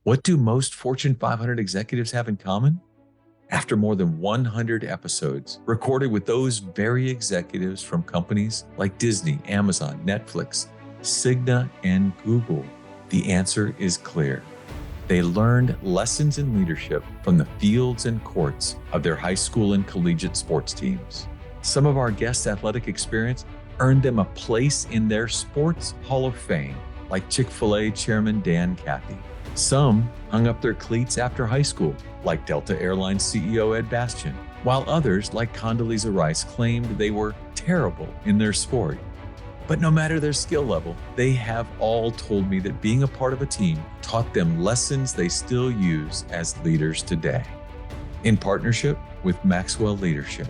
What do most Fortune 500 executives have in common? After more than 100 episodes recorded with those very executives from companies like Disney, Amazon, Netflix, Cigna, and Google, the answer is clear. They learned lessons in leadership from the fields and courts of their high school and collegiate sports teams. Some of our guests' athletic experience earned them a place in their sports Hall of Fame, like Chick-fil-A Chairman Dan Cathy. Some hung up their cleats after high school, like Delta Airlines CEO Ed Bastian, while others, like Condoleezza Rice, claimed they were terrible in their sport. But no matter their skill level, they have all told me that being a part of a team taught them lessons they still use as leaders today. In partnership with Maxwell Leadership,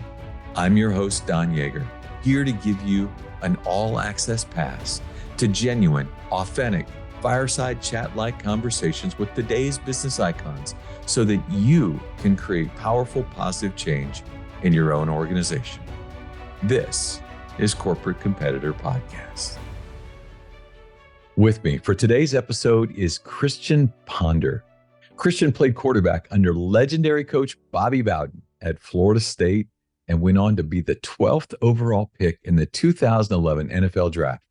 I'm your host, Don Yeager, here to give you an all-access pass to genuine, authentic, fireside chat-like conversations with today's business icons so that you can create powerful, positive change in your own organization. This is Corporate Competitor Podcast. With me for today's episode is Christian Ponder. Christian played quarterback under legendary coach Bobby Bowden at Florida State and went on to be the 12th overall pick in the 2011 NFL Draft.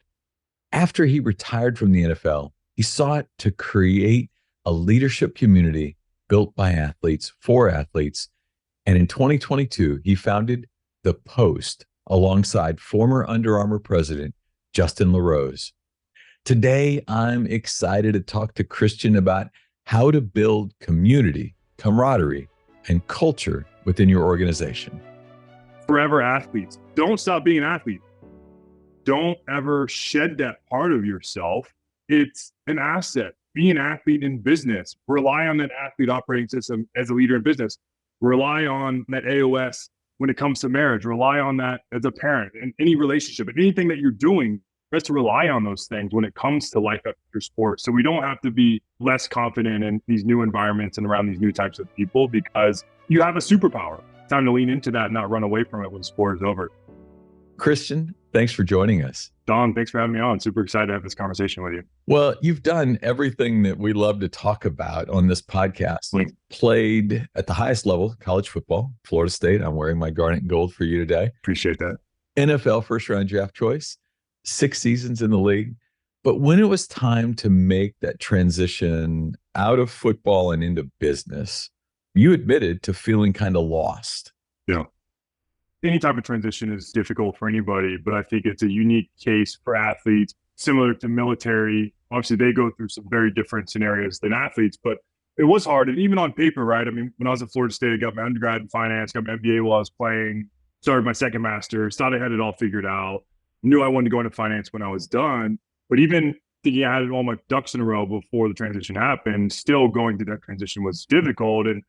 After he retired from the NFL, he sought to create a leadership community built by athletes for athletes. And in 2022, he founded The Post alongside former Under Armour president, Justin LaRose. Today, I'm excited to talk to Christian about how to build community, camaraderie, and culture within your organization. Forever athletes. Don't stop being an athlete. Don't ever shed that part of yourself. It's an asset. Be an athlete in business. Rely on that athlete operating system as a leader in business. Rely on that AOS when it comes to marriage. Rely on that as a parent in any relationship. And anything that you're doing, you have to rely on those things when it comes to life after sports. So we don't have to be less confident in these new environments and around these new types of people because you have a superpower. It's time to lean into that and not run away from it when sport is over. Christian, thanks for joining us. Don, thanks for having me on. Super excited to have this conversation with you. Well, you've done everything that we love to talk about on this podcast. You've played at the highest level, college football, Florida State. I'm wearing my garnet and gold for you today. Appreciate that. NFL first round draft choice, 6 seasons in the league. But when it was time to make that transition out of football and into business, you admitted to feeling kind of lost. Yeah. Any type of transition is difficult for anybody, but I think it's a unique case for athletes, similar to military. Obviously, they go through some very different scenarios than athletes, but it was hard. And even on paper, right? I mean, when I was at Florida State, I got my undergrad in finance, got my MBA while I was playing, started my second master's, thought I had it all figured out, knew I wanted to go into finance when I was done. But even thinking I had all my ducks in a row before the transition happened, still going through that transition was difficult. And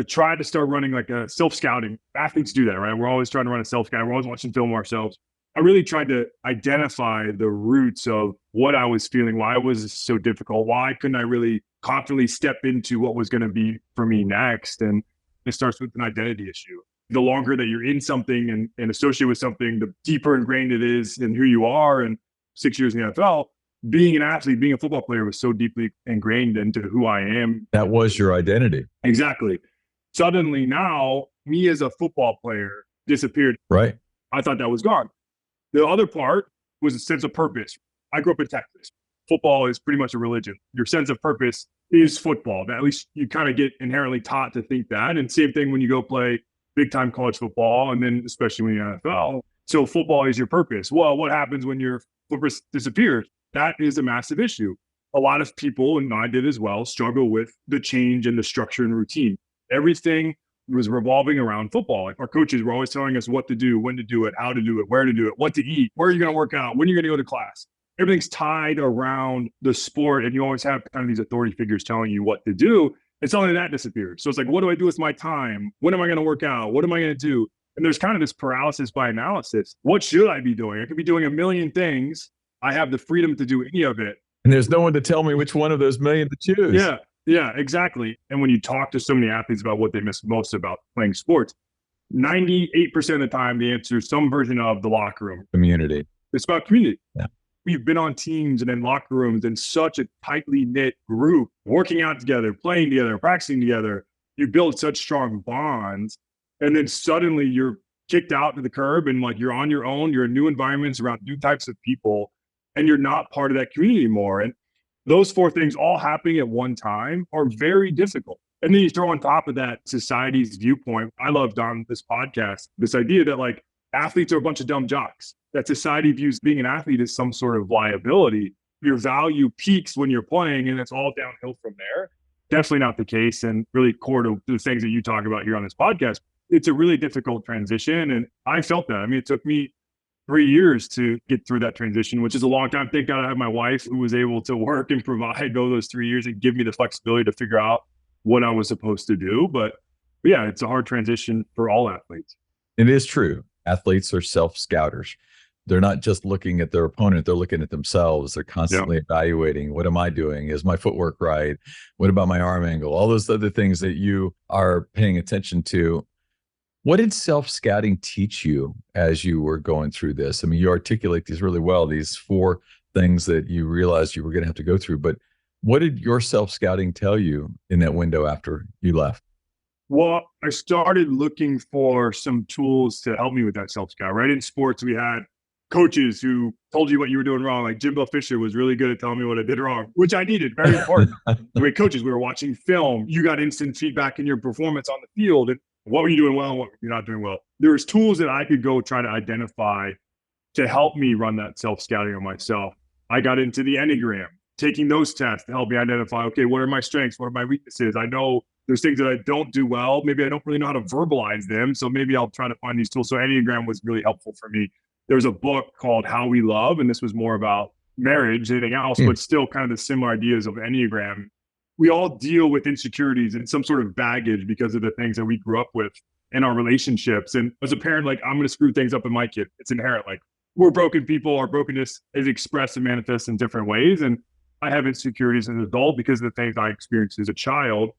try to start running like a self-scouting. Athletes do that, right? We're always trying to run a self-scout. We're always watching film ourselves. I really tried to identify the roots of what I was feeling, why it was so difficult, why couldn't I really confidently step into what was going to be for me next? And it starts with an identity issue. The longer that you're in something and associated with something, the deeper ingrained it is in who you are. And 6 years in the NFL, being an athlete, being a football player was so deeply ingrained into who I am. That was your identity. Exactly. Suddenly now, me as a football player disappeared. Right. I thought that was gone. The other part was a sense of purpose. I grew up in Texas. Football is pretty much a religion. Your sense of purpose is football. At least you kind of get inherently taught to think that. And same thing when you go play big time college football, and then especially when you're in the NFL. So football is your purpose. Well, what happens when your purpose disappears? That is a massive issue. A lot of people, and I did as well, struggle with the change and the structure and routine. Everything was revolving around football. Like our coaches were always telling us what to do, when to do it, how to do it, where to do it, what to eat, where are you going to work out, when are you going to go to class. Everything's tied around the sport, and you always have kind of these authority figures telling you what to do. And suddenly that disappears. So it's like, what do I do with my time? When am I going to work out? What am I going to do? And there's kind of this paralysis by analysis. What should I be doing? I could be doing a million things. I have the freedom to do any of it. And there's no one to tell me which one of those million to choose. Yeah, exactly. And when you talk to so many athletes about what they miss most about playing sports, 98% of the time, the answer is some version of the locker room. Community. It's about community. Yeah. we've been on teams and in locker rooms in such a tightly knit group, working out together, playing together, practicing together. You build such strong bonds. And then suddenly you're kicked out to the curb and like you're on your own, you're in new environments around new types of people, and you're not part of that community anymore. And those four things all happening at one time are very difficult. And then you throw on top of that society's viewpoint. I loved on this podcast this idea that like athletes are a bunch of dumb jocks, that society views being an athlete as some sort of liability. Your value peaks when you're playing, and it's all downhill from there. Definitely not the case, and really core to the things that you talk about here on this podcast. It's a really difficult transition, and I felt that. I mean, it took me 3 years to get through that transition, which is a long time. Thank God I have my wife who was able to work and provide all those 3 years and give me the flexibility to figure out what I was supposed to do. But yeah, it's a hard transition for all athletes. It is true. Athletes are self-scouters. They're not just looking at their opponent, they're looking at themselves. They're constantly evaluating, what am I doing? Is my footwork right? What about my arm angle? All those other things that you are paying attention to. What did self-scouting teach you as you were going through this? I mean, you articulate these really well, these four things that you realized you were going to have to go through. But what did your self-scouting tell you in that window after you left? Well, I started looking for some tools to help me with that self-scout. Right in sports, we had coaches who told you what you were doing wrong. Like Jimbo Fisher was really good at telling me what I did wrong, which I needed. Very important. The way coaches, we were watching film. You got instant feedback in your performance on the field. And what were you doing well? What you're not doing well. There was tools that I could go try to identify to help me run that self-scouting on myself. I got into the Enneagram, taking those tests to help me identify, okay, what are my strengths? What are my weaknesses? I know there's things that I don't do well. Maybe I don't really know how to verbalize them. So maybe I'll try to find these tools. So Enneagram was really helpful for me. There's a book called How We Love, and this was more about marriage, anything else, but still kind of the similar ideas of Enneagram. We all deal with insecurities and some sort of baggage because of the things that we grew up with in our relationships. And as a parent, like, I'm going to screw things up in my kid. It's inherent. Like, we're broken people. Our brokenness is expressed and manifests in different ways. And I have insecurities as an adult because of the things I experienced as a child.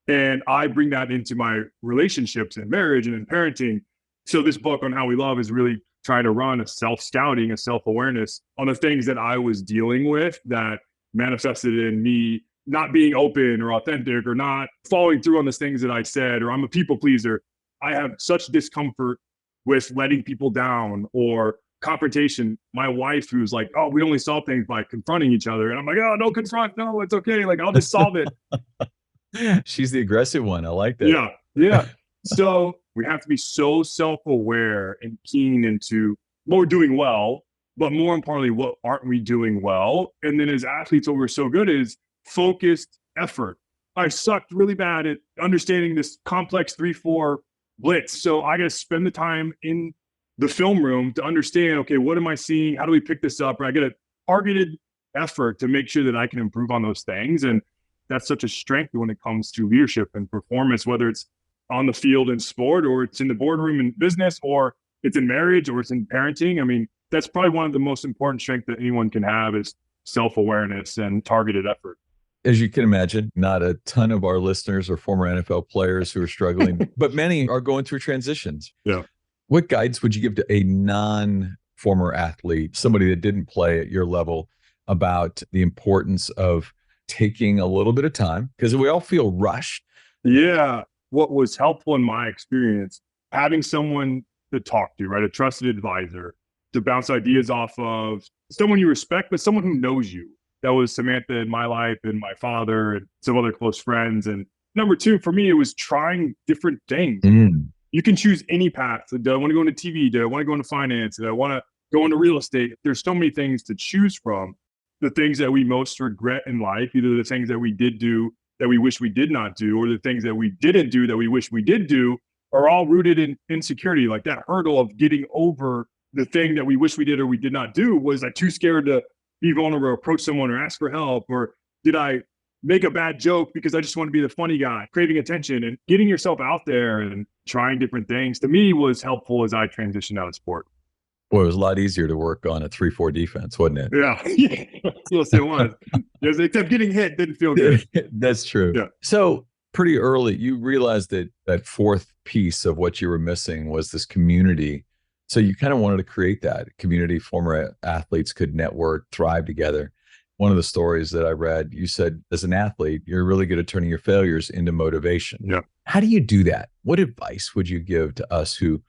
And I bring that into my relationships and marriage and in parenting. So this book on How We Love is really trying to run a self-scouting, a self-awareness on the things that I was dealing with that manifested in me not being open or authentic or not following through on the things that I said, or I'm a people pleaser. I have such discomfort with letting people down or confrontation. My wife, who's like, oh, we only solve things by confronting each other. And I'm like, oh, don't confront. No, it's okay. Like, I'll just solve it. She's the aggressive one. I like that. Yeah. Yeah. So we have to be so self-aware and keen into what we're doing well, but more importantly, what aren't we doing well? And then as athletes, what we're so good is focused effort. I sucked really bad at understanding this complex 3-4 blitz. So I got to spend the time in the film room to understand, okay, what am I seeing? How do we pick this up? Or I get a targeted effort to make sure that I can improve on those things. And that's such a strength when it comes to leadership and performance, whether it's on the field in sport, or it's in the boardroom in business, or it's in marriage, or it's in parenting. I mean, that's probably one of the most important strengths that anyone can have is self-awareness and targeted effort. As you can imagine, not a ton of our listeners are former NFL players who are struggling, but many are going through transitions. Yeah. What guidance would you give to a non-former athlete, somebody that didn't play at your level, about the importance of taking a little bit of time? Because we all feel rushed. Yeah. What was helpful in my experience, having someone to talk to, right? A trusted advisor to bounce ideas off of, someone you respect, but someone who knows you. That was Samantha in my life and my father and some other close friends. And number two, for me, it was trying different things. You can choose any path. Do I want to go into TV? Do I want to go into finance? Do I want to go into real estate? There's so many things to choose from. The things that we most regret in life, either the things that we did do that we wish we did not do, or the things that we didn't do that we wish we did do, are all rooted in insecurity. Like that hurdle of getting over the thing that we wish we did or we did not do. Was I too scared to be vulnerable or approach someone or ask for help? Or did I make a bad joke because I just want to be the funny guy, craving attention? And getting yourself out there and trying different things, to me, was helpful as I transitioned out of sport. Boy, it was a lot easier to work on a 3-4 defense, wasn't it? Yeah. Yes, it was. Yes, except getting hit didn't feel good. That's true. Yeah. So pretty early, you realized that that fourth piece of what you were missing was this community So you kind of wanted to create that community. Former athletes could network, thrive together. One of the stories that I read, you said as an athlete, you're really good at turning your failures into motivation. Yeah. How do you do that? What advice would you give to us who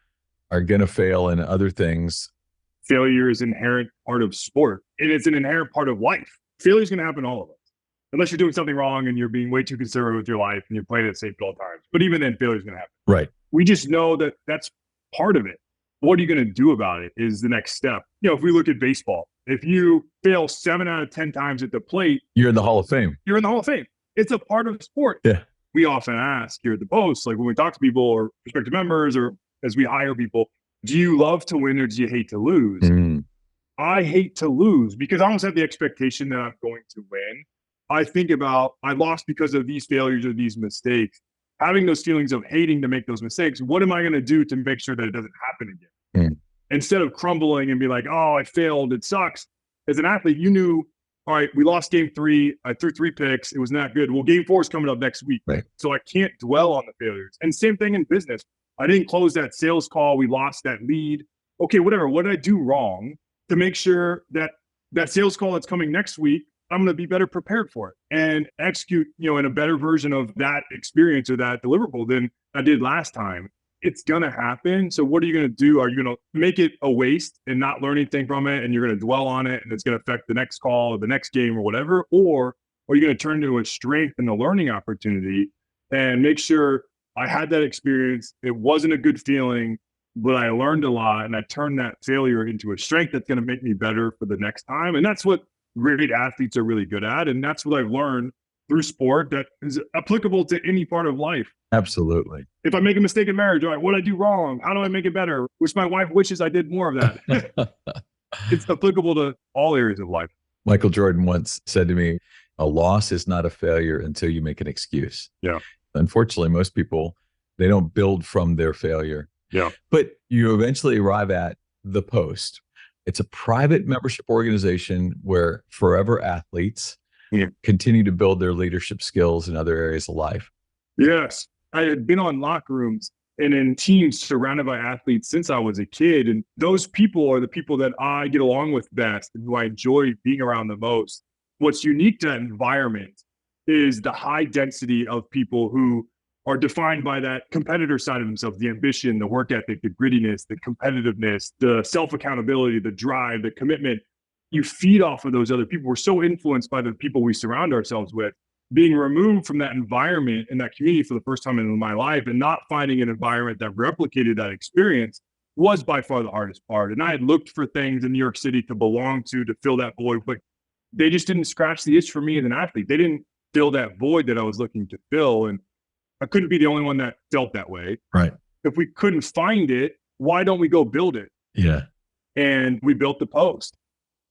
are going to fail in other things? Failure is an inherent part of sport, and it's an inherent part of life. Failure is going to happen to all of us, unless you're doing something wrong and you're being way too conservative with your life and you're playing it safe at all times. But even then, failure is going to happen. Right. We just know that that's part of it. What are you going to do about it is the next step. If we look at baseball, if you fail 7 out of 10 times at the plate, you're in the Hall of Fame. You're in the Hall of Fame. It's a part of sport. Yeah. We often ask here at the Post, like when we talk to people or prospective members or as we hire people, do you love to win or do you hate to lose? I hate to lose because I almost have the expectation that I'm going to win. I think about, I lost because of these failures or these mistakes. Having those feelings of hating to make those mistakes, what am I going to do to make sure that it doesn't happen again? Instead of crumbling and be like, oh, I failed, it sucks. As an athlete, you knew, all right, we lost game 3. I threw 3 picks. It was not good. Well, game 4 is coming up next week. Right. So I can't dwell on the failures. And same thing in business. I didn't close that sales call. We lost that lead. Okay, whatever. What did I do wrong to make sure that that sales call that's coming next week, I'm going to be better prepared for it and execute, in a better version of that experience or that deliverable than I did last time. It's going to happen. So what are you going to do? Are you going to make it a waste and not learn anything from it? And you're going to dwell on it and it's going to affect the next call or the next game or whatever? Or are you going to turn it into a strength and a learning opportunity and make sure I had that experience? It wasn't a good feeling, but I learned a lot and I turned that failure into a strength that's going to make me better for the next time. And that's what great athletes are really good at. And that's what I've learned through sport that is applicable to any part of life. Absolutely. If I make a mistake in marriage, all right, what did I do wrong? How do I make it better? Which my wife wishes I did more of that. It's applicable to all areas of life. Michael Jordan once said to me, a loss is not a failure until you make an excuse. Yeah. Unfortunately, most people, they don't build from their failure. Yeah. But you eventually arrive at the Post. It's a private membership organization where forever athletes continue to build their leadership skills in other areas of life. Yes. I had been on locker rooms and in teams surrounded by athletes since I was a kid. And those people are the people that I get along with best and who I enjoy being around the most. What's unique to that environment is the high density of people who are defined by that competitor side of themselves, the ambition, the work ethic, the grittiness, the competitiveness, the self-accountability, the drive, the commitment. You feed off of those other people. We're so influenced by the people we surround ourselves with. Being removed from that environment and that community for the first time in my life and not finding an environment that replicated that experience was by far the hardest part. And I had looked for things in New York City to belong to fill that void, but they just didn't scratch the itch for me as an athlete. They didn't fill that void that I was looking to fill. And I couldn't be the only one that felt that way. Right. If we couldn't find it, why don't we go build it? Yeah. And we built the Post.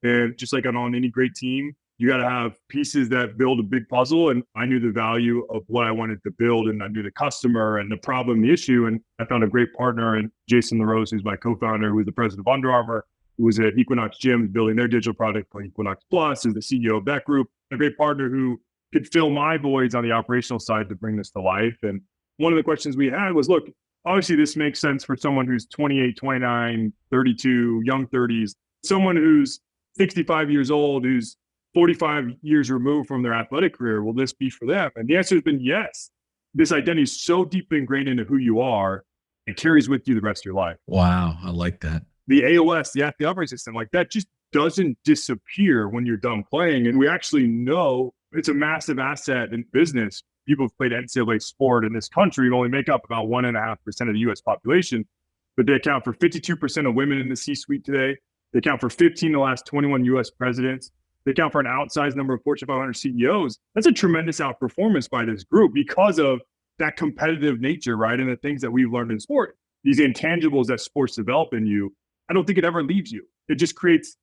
And just like on any great team, you got to have pieces that build a big puzzle. And I knew the value of what I wanted to build. And I knew the customer and the problem, the issue. And I found a great partner in Jason LaRose, who's my co-founder, who is the president of Under Armour, who was at Equinox Gyms building their digital product called Equinox Plus, is the CEO of that group. A great partner who could fill my voids on the operational side to bring this to life. And one of the questions we had was, look, obviously this makes sense for someone who's 28, 29, 32, young 30s, someone who's 65 years old, who's 45 years removed from their athletic career. Will this be for them? And the answer has been yes. This identity is so deeply ingrained into who you are, it carries with you the rest of your life. Wow. I like that. The AOS, the athlete operating system, like that just doesn't disappear when you're done playing. And we actually know it's a massive asset in business. People who've played NCAA sport in this country only make up about 1.5% of the US population, but they account for 52% of women in the C-suite today. They account for 15 of the last 21 US presidents. They account for an outsized number of Fortune 500 CEOs. That's a tremendous outperformance by this group because of that competitive nature, right? And the things that we've learned in sport, these intangibles that sports develop in you. I don't think it ever leaves you. It just creates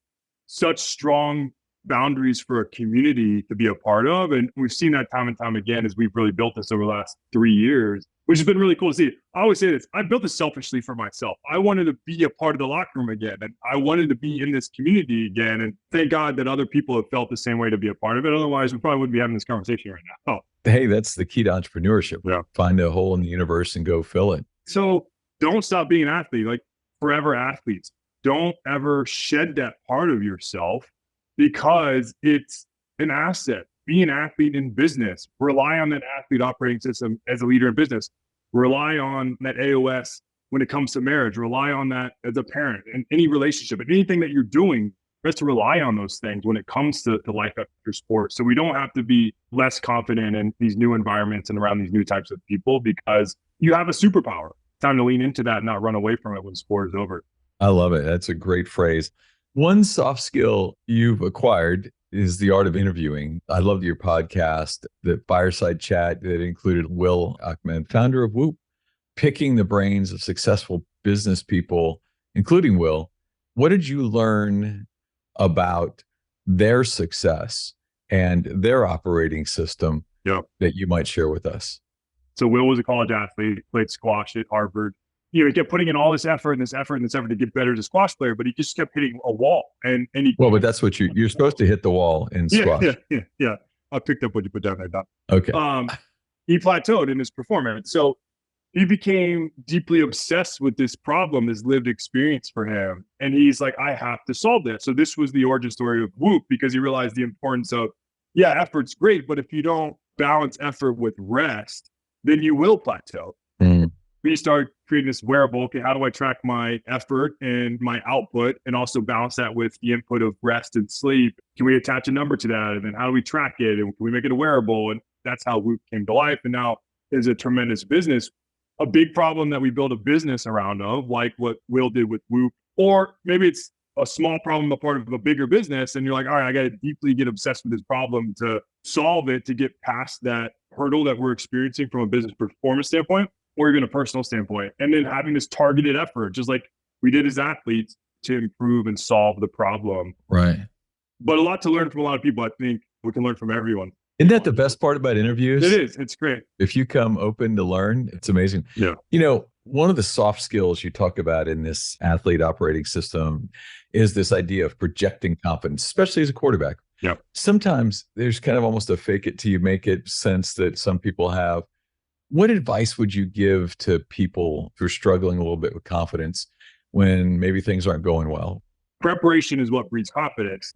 such strong boundaries for a community to be a part of. And we've seen that time and time again as we've really built this over the last 3 years, which has been really cool to see. I always say this, I built this selfishly for myself. I wanted to be a part of the locker room again. And I wanted to be in this community again. And thank God that other people have felt the same way to be a part of it. Otherwise, we probably wouldn't be having this conversation right now. Hey, that's the key to entrepreneurship. Yeah. Find a hole in the universe and go fill it. So don't stop being an athlete. Like, forever athletes. Don't ever shed that part of yourself because it's an asset. Be an athlete in business. Rely on that athlete operating system as a leader in business. Rely on that AOS when it comes to marriage. Rely on that as a parent and any relationship and anything that you're doing. You have to rely on those things when it comes to life after sport. So we don't have to be less confident in these new environments and around these new types of people because you have a superpower. It's time to lean into that and not run away from it when sport is over. I love it. That's a great phrase. One soft skill you've acquired is the art of interviewing. I loved your podcast, the fireside chat that included Will Ahmed, founder of Whoop, picking the brains of successful business people, including Will. What did you learn about their success and their operating system that you might share with us? So Will was a college athlete, played squash at Harvard. He kept putting in all this effort to get better as a squash player, but he just kept hitting a wall. But that's what you're supposed to hit the wall in squash. Yeah. I picked up what you put down there, Don. Okay. He plateaued in his performance. So he became deeply obsessed with this problem, this lived experience for him. And he's like, I have to solve this. So this was the origin story of Whoop, because he realized the importance of, effort's great, but if you don't balance effort with rest, then you will plateau. We started creating this wearable. Okay, how do I track my effort and my output and also balance that with the input of rest and sleep? Can we attach a number to that? And then how do we track it? And can we make it a wearable? And that's how Whoop came to life. And now is a tremendous business. A big problem that we build a business around like what Will did with Whoop, or maybe it's a small problem, a part of a bigger business. And you're like, all right, I got to deeply get obsessed with this problem to solve it, to get past that hurdle that we're experiencing from a business performance standpoint, or even a personal standpoint. And then having this targeted effort, just like we did as athletes, to improve and solve the problem. Right. But a lot to learn from a lot of people. I think we can learn from everyone. Isn't that the best part about interviews? It is. It's great. If you come open to learn, it's amazing. Yeah. One of the soft skills you talk about in this athlete operating system is this idea of projecting confidence, especially as a quarterback. Yeah. Sometimes there's kind of almost a fake it till you make it sense that some people have. What advice would you give to people who are struggling a little bit with confidence when maybe things aren't going well? Preparation is what breeds confidence.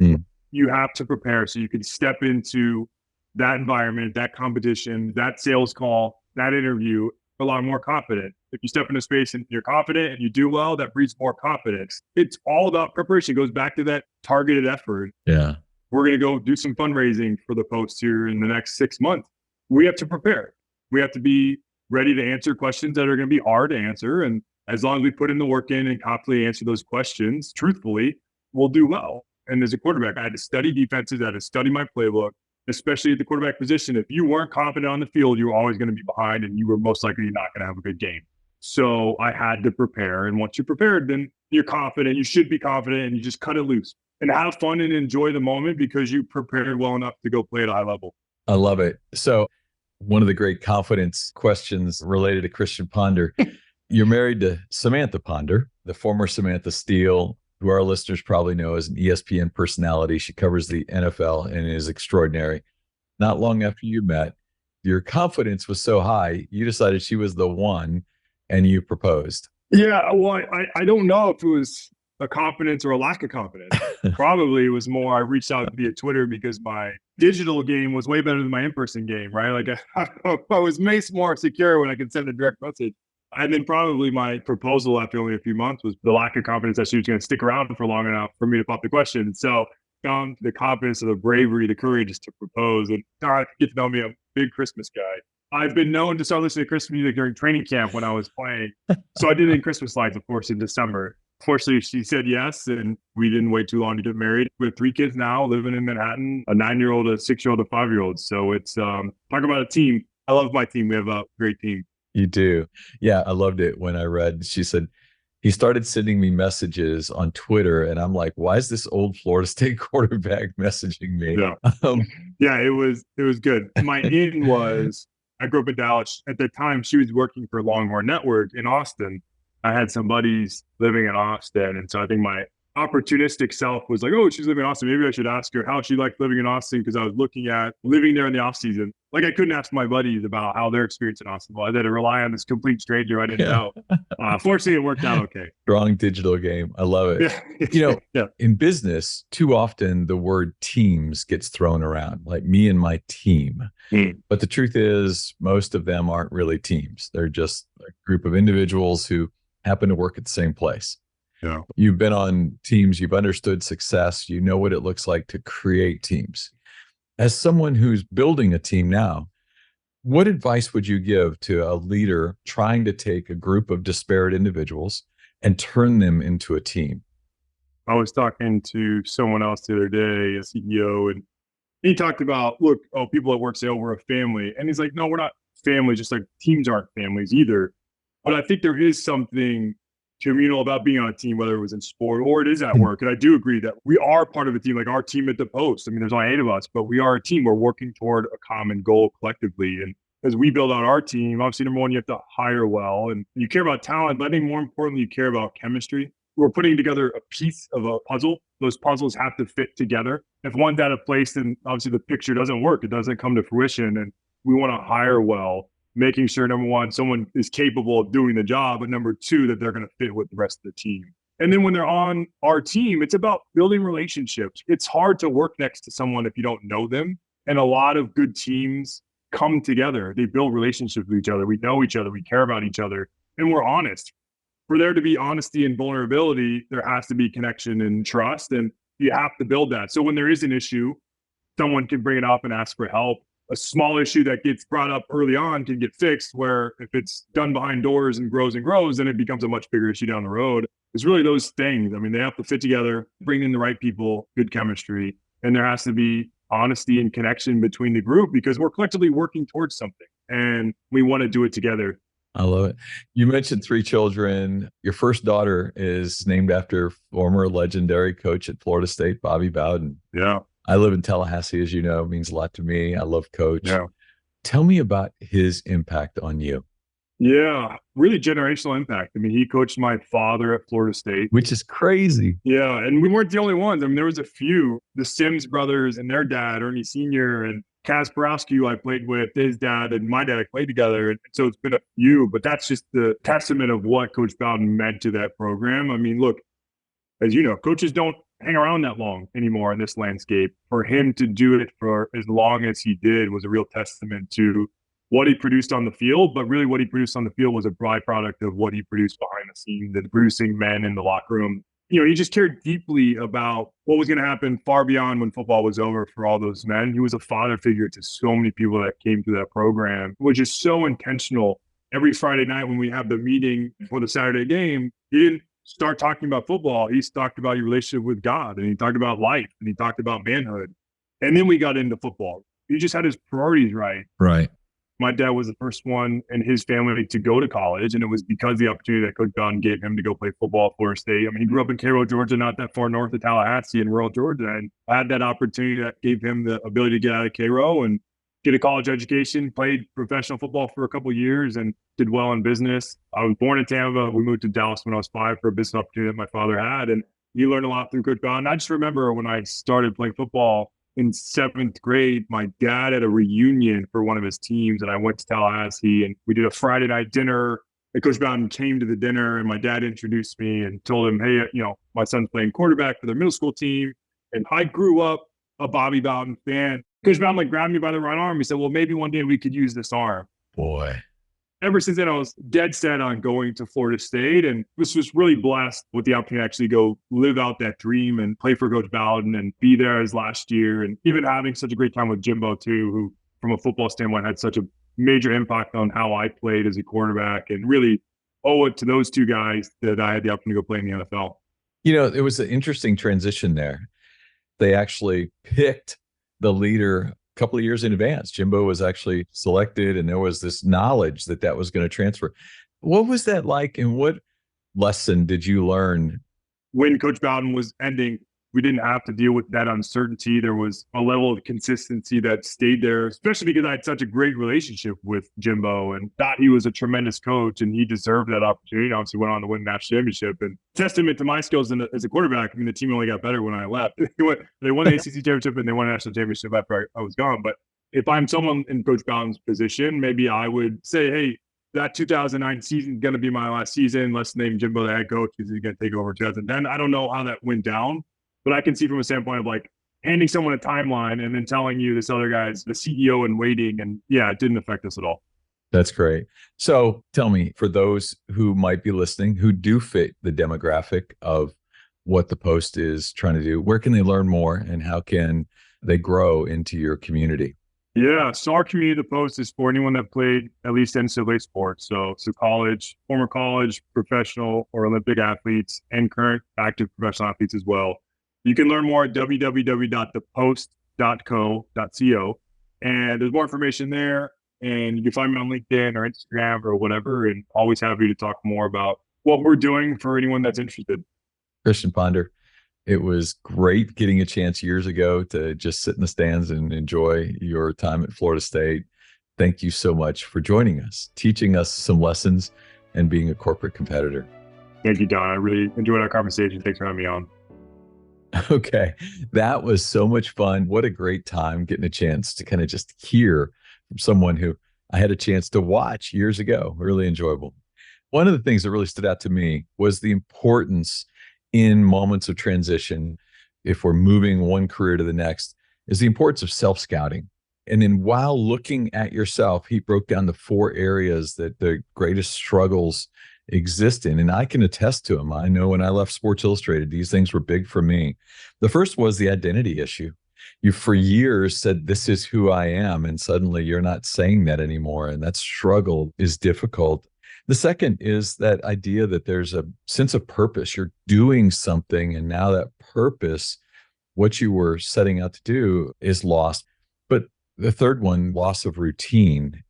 You have to prepare so you can step into that environment, that competition, that sales call, that interview a lot more confident. If you step into space and you're confident and you do well, that breeds more confidence. It's all about preparation. It goes back to that targeted effort. Yeah. We're going to go do some fundraising for the post here in the next 6 months. We have to prepare. We have to be ready to answer questions that are going to be hard to answer. And as long as we put in the work in and confidently answer those questions truthfully, we'll do well. And as a quarterback, I had to study defenses. I had to study my playbook, especially at the quarterback position. If you weren't confident on the field, you were always going to be behind and you were most likely not going to have a good game. So I had to prepare. And once you're prepared, then you're confident. You should be confident and you just cut it loose and have fun and enjoy the moment because you prepared well enough to go play at a high level. I love it. So one of the great confidence questions related to Christian Ponder, you're married to Samantha Ponder, the former Samantha Steele, who our listeners probably know as an ESPN personality. She covers the NFL and is extraordinary. Not long after you met, your confidence was so high, you decided she was the one and you proposed. Yeah, well, I don't know if it was a confidence or a lack of confidence. Probably it was more I reached out via Twitter because my digital game was way better than my in-person game, right? Like I was more secure when I could send a direct message. And then probably my proposal after only a few months was the lack of confidence that she was going to stick around for long enough for me to pop the question. So found the confidence and the bravery, the courage just to propose. And get to know me, I'm a big Christmas guy. I've been known to start listening to Christmas music during training camp when I was playing. So I did it in Christmas lights, of course, in December. Fortunately, she said yes, and we didn't wait too long to get married. We have 3 kids now living in Manhattan, a 9-year-old, a 6-year-old, a 5-year-old. So it's, talk about a team. I love my team. We have a great team. You do. Yeah, I loved it when I read, she said, he started sending me messages on Twitter, and I'm like, why is this old Florida State quarterback messaging me? Yeah, it was good. My in was, I grew up in Dallas. At the time, she was working for Longhorn Network in Austin. I had some buddies living in Austin. And so I think my opportunistic self was like, oh, she's living in Austin. Maybe I should ask her how she liked living in Austin, because I was looking at living there in the off season. Like, I couldn't ask my buddies about how their experience in Austin was. I had to rely on this complete stranger I didn't know. Fortunately, it worked out okay. Strong digital game. I love it. Yeah. Yeah. In business, too often the word teams gets thrown around, like me and my team. But the truth is, most of them aren't really teams. They're just a group of individuals who happen to work at the same place. Yeah. You've been on teams, you've understood success, you know what it looks like to create teams. As someone who's building a team now, what advice would you give to a leader trying to take a group of disparate individuals and turn them into a team? I was talking to someone else the other day, a CEO, and he talked about, look, people at work say, oh, we're a family. And he's like, no, we're not family, just like teams aren't families either. But I think there is something communal about being on a team, whether it was in sport or it is at work. And I do agree that we are part of a team, like our team at the Post. I mean, there's only 8 of us, but we are a team. We're working toward a common goal collectively. And as we build out our team, obviously, number one, you have to hire well, and you care about talent, but I think more importantly, you care about chemistry. We're putting together a piece of a puzzle. Those puzzles have to fit together. If one's out of place, then obviously the picture doesn't work. It doesn't come to fruition. And we want to hire well, making sure, number one, someone is capable of doing the job, but number two, that they're going to fit with the rest of the team. And then when they're on our team, it's about building relationships. It's hard to work next to someone if you don't know them. And a lot of good teams come together. They build relationships with each other. We know each other. We care about each other. And we're honest. For there to be honesty and vulnerability, there has to be connection and trust. And you have to build that. So when there is an issue, someone can bring it up and ask for help. A small issue that gets brought up early on can get fixed, where if it's done behind doors and grows, then it becomes a much bigger issue down the road. It's really those things. I mean, they have to fit together, bring in the right people, good chemistry, and there has to be honesty and connection between the group, because we're collectively working towards something and we want to do it together. I love it. You mentioned 3 children. Your first daughter is named after former legendary coach at Florida State, Bobby Bowden. Yeah. I live in Tallahassee, as you know. It means a lot to me. I love Coach. Yeah. Tell me about his impact on you. Yeah, really generational impact. I mean, he coached my father at Florida State. Which is crazy. Yeah, and we weren't the only ones. I mean, there was a few. The Sims brothers and their dad, Ernie Sr., and Kasparowski, who I played with, his dad and my dad, I played together. And so it's been a few, but that's just the testament of what Coach Bowden meant to that program. I mean, look, as you know, coaches don't hang around that long anymore in this landscape. For him to do it for as long as he did was a real testament to what he produced on the field, but really what he produced on the field was a byproduct of what he produced behind the scenes and producing men in the locker room. You know, he just cared deeply about what was going to happen far beyond when football was over for all those men. He was a father figure to so many people that came through that program, which is so intentional. Every Friday night when we have the meeting for the Saturday game, he didn't start talking about football. He talked about your relationship with God, and he talked about life, and he talked about manhood. And then we got into football. He just had his priorities right. Right. My dad was the first one in his family to go to college, and it was because of the opportunity that Coach Bowden gave him to go play football at Florida State. I mean, he grew up in Cairo, Georgia, not that far north of Tallahassee in rural Georgia, and I had that opportunity that gave him the ability to get out of Cairo and get a college education, played professional football for a couple of years, and did well in business. I was born in Tampa. We moved to Dallas when I was 5 for a business opportunity that my father had, and he learned a lot through Coach Bowden. I just remember when I started playing football in 7th grade, my dad had a reunion for one of his teams, and I went to Tallahassee, and we did a Friday night dinner. And Coach Bowden came to the dinner, and my dad introduced me and told him, hey, you know, my son's playing quarterback for their middle school team. And I grew up a Bobby Bowden fan. Coach Bowden grabbed me by the right arm. He said, well, maybe one day we could use this arm. Boy. Ever since then, I was dead set on going to Florida State, and was just really blessed with the opportunity to actually go live out that dream and play for Coach Bowden and be there as last year, and even having such a great time with Jimbo too, who from a football standpoint had such a major impact on how I played as a quarterback, and really owe it to those 2 guys that I had the opportunity to go play in the NFL. You know, it was an interesting transition there. They actually picked the leader a couple of years in advance. Jimbo was actually selected, and there was this knowledge that that was going to transfer. What was that like, and what lesson did you learn? When Coach Bowden was ending we didn't have to deal with that uncertainty. There was a level of consistency that stayed there, especially because I had such a great relationship with Jimbo and thought he was a tremendous coach and he deserved that opportunity. And obviously went on to win the national championship, and testament to my skills as a quarterback. I mean, the team only got better when I left. They won the ACC championship and they won a national championship after I was gone. But if I'm someone in Coach Bowden's position, maybe I would say, hey, that 2009 season is going to be my last season. Let's name Jimbo the head coach because he's going to take over 2010. I don't know how that went down, but I can see from a standpoint of like handing someone a timeline and then telling you this other guy's the CEO in waiting. And yeah, it didn't affect us at all. That's great. So tell me, for those who might be listening, who do fit the demographic of what the Post is trying to do, where can they learn more and how can they grow into your community? Yeah, so our community, the Post, is for anyone that played at least NCAA sports. So college, former college, professional, or Olympic athletes, and current active professional athletes as well. You can learn more at www.thepost.co.co. And there's more information there. And you can find me on LinkedIn or Instagram or whatever. And always happy to talk more about what we're doing for anyone that's interested. Christian Ponder, it was great getting a chance years ago to just sit in the stands and enjoy your time at Florida State. Thank you so much for joining us, teaching us some lessons, and being a corporate competitor. Thank you, Don. I really enjoyed our conversation. Thanks for having me on. Okay. That was so much fun. What a great time getting a chance to kind of just hear from someone who I had a chance to watch years ago. Really enjoyable. One of the things that really stood out to me was the importance in moments of transition, if we're moving one career to the next, is the importance of self-scouting. And then while looking at yourself, he broke down the 4 areas that the greatest struggles exist in. And I can attest to them. I know when I left Sports Illustrated, these things were big for me. The first was the identity issue. You for years said, this is who I am. And suddenly you're not saying that anymore. And that struggle is difficult. The second is that idea that there's a sense of purpose. You're doing something, and now that purpose, what you were setting out to do, is lost. But the third one, loss of routine.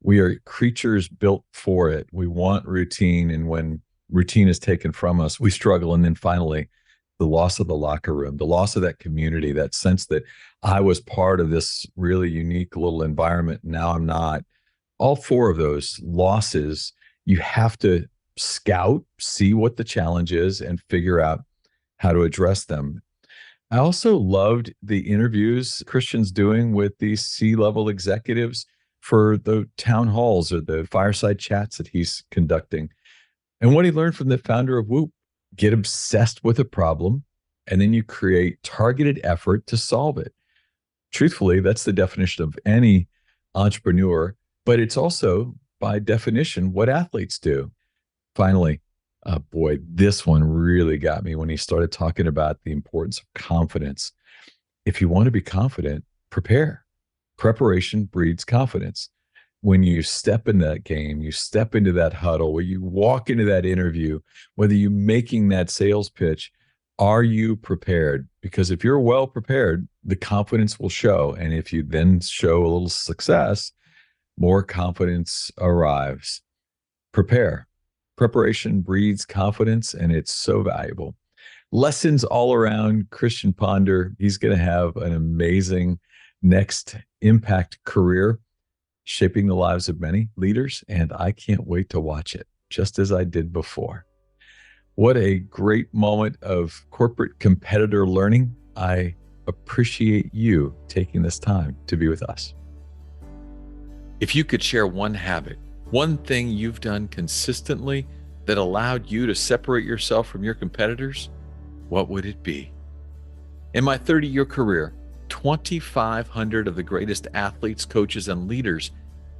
We are creatures built for it. We want routine, and when routine is taken from us, we struggle. And then finally, the loss of the locker room, the loss of that community, that sense that I was part of this really unique little environment. Now I'm not. All 4 of those losses, you have to scout, see what the challenge is, and figure out how to address them. I also loved the interviews Christian's doing with these C-level executives for the town halls or the fireside chats that he's conducting. And what he learned from the founder of Whoop: get obsessed with a problem, and then you create targeted effort to solve it. Truthfully, that's the definition of any entrepreneur, but it's also, by definition, what athletes do. Finally, boy, this one really got me when he started talking about the importance of confidence. If you want to be confident, prepare. Preparation breeds confidence. When you step in that game, you step into that huddle, where you walk into that interview, whether you're making that sales pitch, are you prepared? Because if you're well prepared, the confidence will show. And if you then show a little success, more confidence arrives. Prepare. Preparation breeds confidence, and it's so valuable. Lessons all around. Christian Ponder, he's going to have an amazing next impact career, shaping the lives of many leaders, and I can't wait to watch it, just as I did before. What a great moment of corporate competitor learning. I appreciate you taking this time to be with us. If you could share one habit, one thing you've done consistently that allowed you to separate yourself from your competitors, what would it be? In my 30-year career, 2,500 of the greatest athletes, coaches, and leaders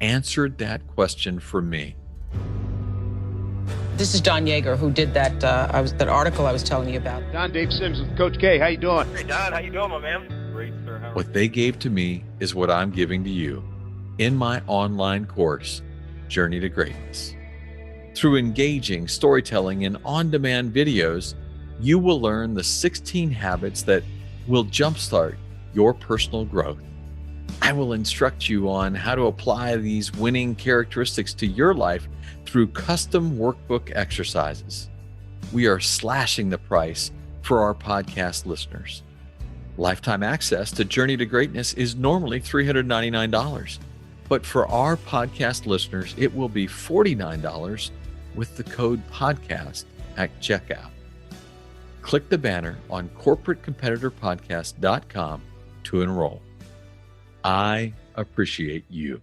answered that question for me. This is Don Yeager, who did that that article I was telling you about. Don, Dave Sims with Coach K. How you doing? Hey, Don. How you doing, my man? Great, sir. How What they gave to me is what I'm giving to you in my online course, Journey to Greatness. Through engaging storytelling and on-demand videos, you will learn the 16 habits that will jumpstart your personal growth. I will instruct you on how to apply these winning characteristics to your life through custom workbook exercises. We are slashing the price for our podcast listeners. Lifetime access to Journey to Greatness is normally $399, but for our podcast listeners, it will be $49 with the code PODCAST at checkout. Click the banner on corporatecompetitorpodcast.com to enroll. I appreciate you.